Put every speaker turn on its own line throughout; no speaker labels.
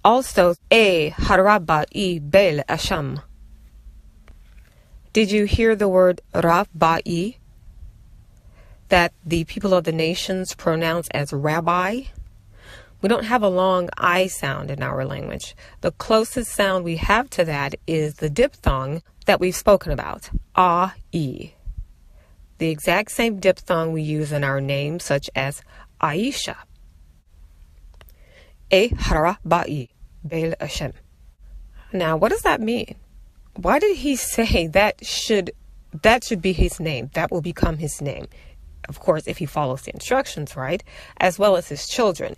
also harabai bel asham. Did you hear the word rabbai that the people of the nations pronounce as rabbi? We don't have a long I sound in our language. The closest sound we have to that is the diphthong that we've spoken about, a-e. The exact same diphthong we use in our names, such as Aisha. Harabai bel Hashem. Now, what does that mean? Why did he say that should be his name? That will become his name. Of course, if he follows the instructions, right? As well as his children.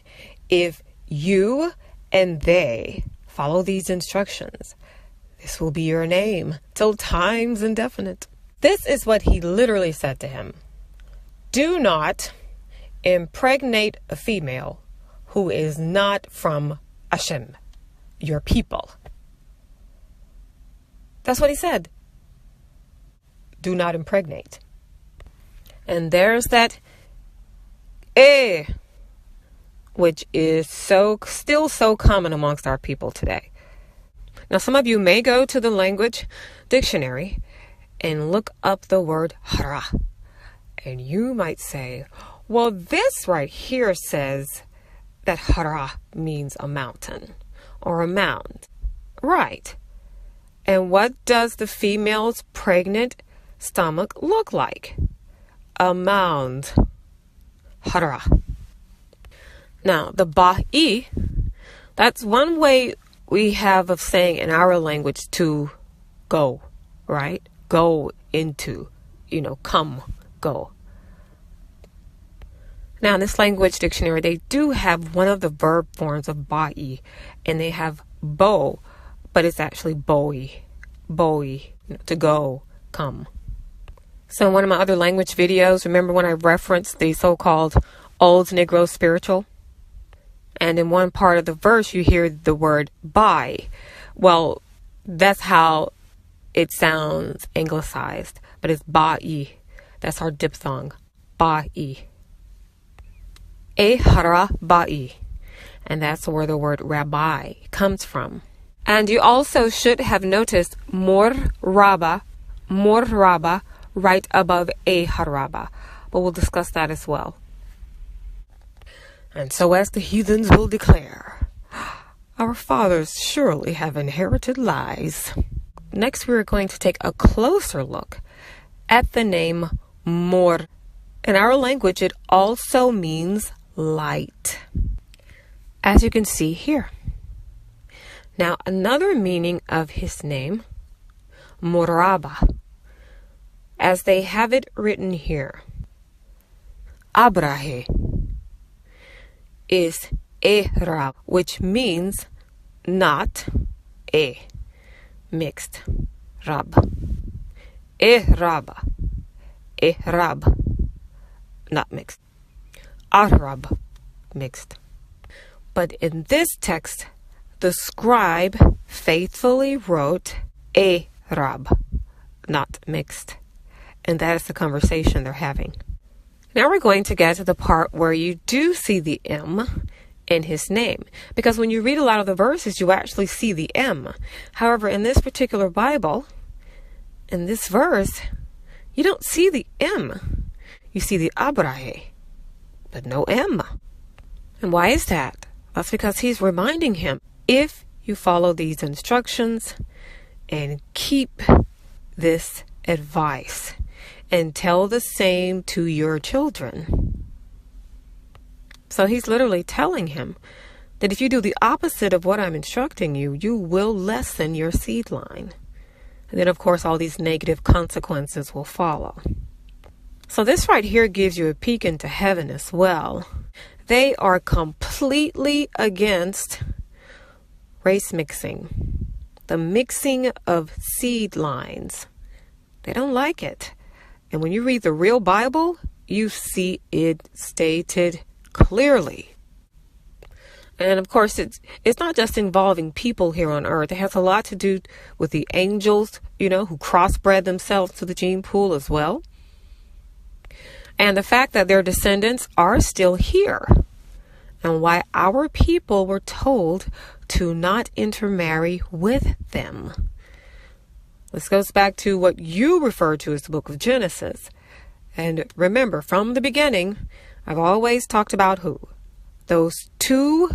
If you and they follow these instructions, this will be your name till time's indefinite. This is what he literally said to him. Do not impregnate a female who is not from Hashem, your people. That's what he said. Do not impregnate. And there's that which is still so common amongst our people today. Now, some of you may go to the language dictionary and look up the word hara. And you might say, well, this right here says that hara means a mountain or a mound. Right. And what does the female's pregnant stomach look like? A mound. Hara. Now, the ba'i, that's one way we have of saying in our language to go, right? Go into, come, go. Now, in this language dictionary, they do have one of the verb forms of ba'i, and they have bo, but it's actually boi, to go, come. So in one of my other language videos, remember when I referenced the so-called Old Negro spiritual? And in one part of the verse, you hear the word by. Well, that's how it sounds anglicized, but it's ba'i. That's our diphthong, ba'i. Hara ba'i. And that's where the word rabbi comes from. And you also should have noticed mor raba right above haraba. But we'll discuss that as well. And so as the heathens will declare, our fathers surely have inherited lies. Next, we are going to take a closer look at the name Mor. In our language, it also means light, as you can see here. Now, another meaning of his name, Moraba, as they have it written here, Abrahe, is Rab, which means not mixed. Rab. Rab, not mixed. Arab, mixed. But in this text, the scribe faithfully wrote Rab, not mixed. And that is the conversation they're having. Now we're going to get to the part where you do see the M in his name. Because when you read a lot of the verses, you actually see the M. However, in this particular Bible, in this verse, you don't see the M. You see the Abrahe, but no M. And why is that? That's because he's reminding him, if you follow these instructions and keep this advice, and tell the same to your children. So he's literally telling him that if you do the opposite of what I'm instructing you, you will lessen your seed line. And then, of course, all these negative consequences will follow. So this right here gives you a peek into heaven as well. They are completely against race mixing, the mixing of seed lines. They don't like it. And when you read the real Bible, you see it stated clearly. And of course, it's not just involving people here on earth. It has a lot to do with the angels, who crossbred themselves to the gene pool as well. And the fact that their descendants are still here. and why our people were told to not intermarry with them. This goes back to what you refer to as the book of Genesis. And remember, from the beginning, I've always talked about who? Those two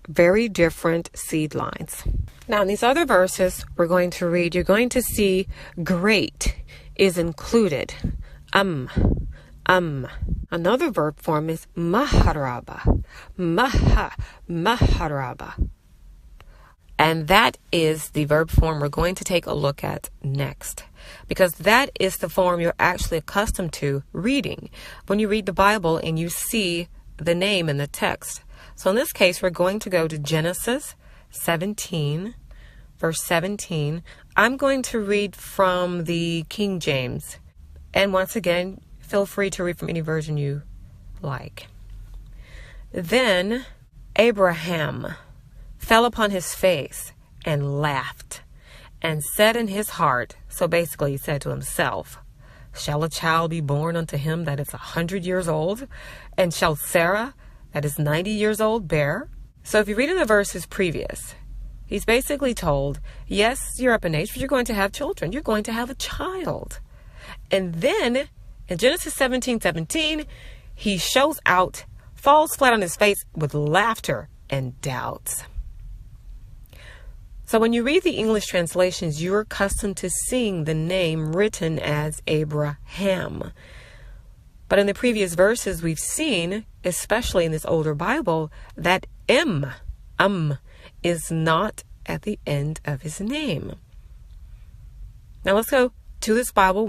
very different seed lines. Now, in these other verses we're going to read, you're going to see great is included. Another verb form is maharaba. Maharaba. And that is the verb form we're going to take a look at next, because that is the form you're actually accustomed to reading when you read the Bible and you see the name in the text. So in this case, we're going to go to Genesis 17, verse 17. I'm going to read from the King James. And once again, feel free to read from any version you like. Then Abraham fell upon his face and laughed and said in his heart, so basically he said to himself, shall a child be born unto him that is 100 years old? And shall Sarah, that is 90 years old, bear? So if you read in the verses previous, he's basically told, yes, you're up in age, but you're going to have children. You're going to have a child. And then in Genesis 17:17, he shows out, falls flat on his face with laughter and doubts. So when you read the English translations, you're accustomed to seeing the name written as Abraham. But in the previous verses we've seen, especially in this older Bible, that is not at the end of his name. Now let's go to this Bible